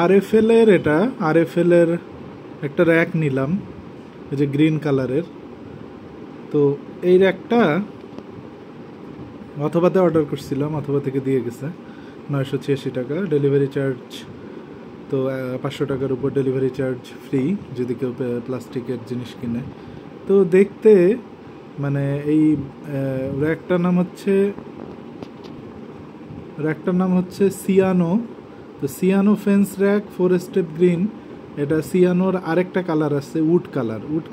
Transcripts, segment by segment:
RFL এর, এটা RFL এর একটা র্যাক নিলাম, এই যে গ্রিন কালারের। তো এই র্যাকটা অথবাতে অর্ডার করছিলাম, অথবা থেকে দিয়ে গেছে 986 টাকা, ডেলিভারি চার্জ তো 500 টাকার উপর ডেলিভারি চার্জ ফ্রি যদি কেউ প্লাস্টিকের জিনিস কিনে। তো দেখতে মানে এই র্যাকটার নাম হচ্ছে সিয়ানো। তো cyano fence rack 4 step green. এটা সিয়ানোর আরেকটা কালার আছে উড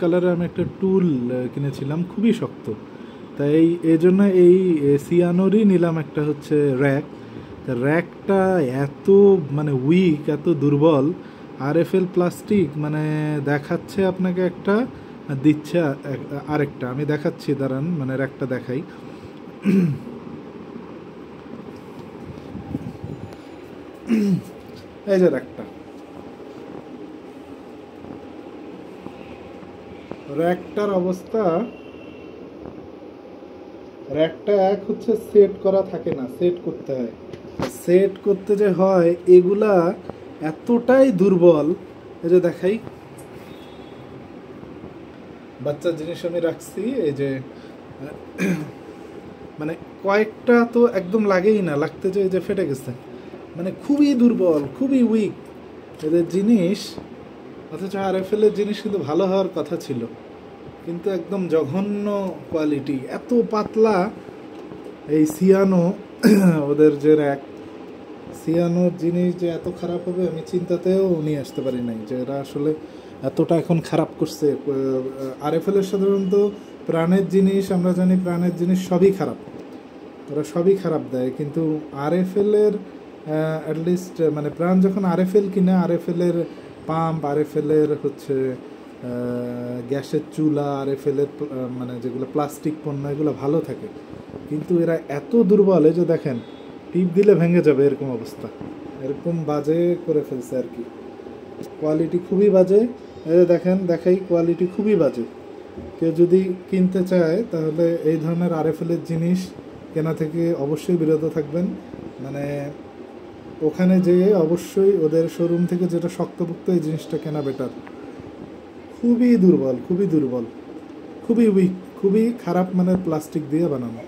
কালারে আমি একটা টুল কিনেছিলাম, খুবই শক্ত, তাই এই জন্য এই সিয়ানোরই নিলাম একটা হচ্ছে র্যাক। র্যাকটা এত মানে উইক, এত দুর্বল, আরএফএল প্লাস্টিক মানে দেখাচ্ছে আপনাকে একটা, দিচ্ছে আরেকটা। আমি দেখাচ্ছি, দাঁড়ান, মানে র্যাকটা দেখাই। এই যে র্যাকটার অবস্থা, র্যাকটা এক হচ্ছে সেট করা থাকে না, সেট করতে হয়। সেট করতে যে হয় এগুলা এতটাই দুর্বল। এই যে দেখাই, বাচ্চার জিনিস আমি রাখছি, এই যে মানে কয়েকটা তো একদম লাগেই না, লাগতে যে ফেটে গেছে, মানে খুবই দুর্বল, খুবই উইক এদের জিনিস। অথচ আরএফএল এর জিনিস কিন্তু ভালো হওয়ার কথা ছিল, কিন্তু একদম জঘন্য কোয়ালিটি, এত পাতলা। এই সিয়ানো ওদের যে র্যাক, সিয়ানোর জিনিস যে এত খারাপ হবে আমি চিন্তাতেও নিয়ে আসতে পারি নাই, যে এরা আসলে এতটা এখন খারাপ করছে। আরএফএল এর সাধারণত প্রাণের জিনিস, আমরা জানি প্রাণের জিনিস সবই খারাপ, ওরা সবই খারাপ দেয়, কিন্তু আরএফএল এর অ্যাটলিস্ট মানে প্রাণ যখন আরএফএল কিনে, আরএফএল এর পাম্প, আরএফএল এর হচ্ছে গ্যাসের চুলা, আরএফএল এর মানে যেগুলো প্লাস্টিক পণ্য, এগুলো ভালো থাকে। কিন্তু এরা এত দুর্বল, এই যে দেখেন টিপ দিলে ভেঙে যাবে এরকম অবস্থা, এরকম বাজে করে ফেলছে আর কি, কোয়ালিটি খুবই বাজে। এই যে দেখেন, দেখাই, কোয়ালিটি খুবই বাজে। কেউ যদি কিনতে চায় তাহলে এই ধরনের আরএফএল এর জিনিস কেনা থেকে অবশ্যই বিরত থাকবেন। মানে ওখানে যেয়ে অবশ্যই ওদের শোরুম থেকে যেটা শক্তপোক্ত এই জিনিসটা কেনা বেটার। খুবই দুর্বল, খুবই উইক, খুবই খারাপ মানের প্লাস্টিক দিয়ে বানানো।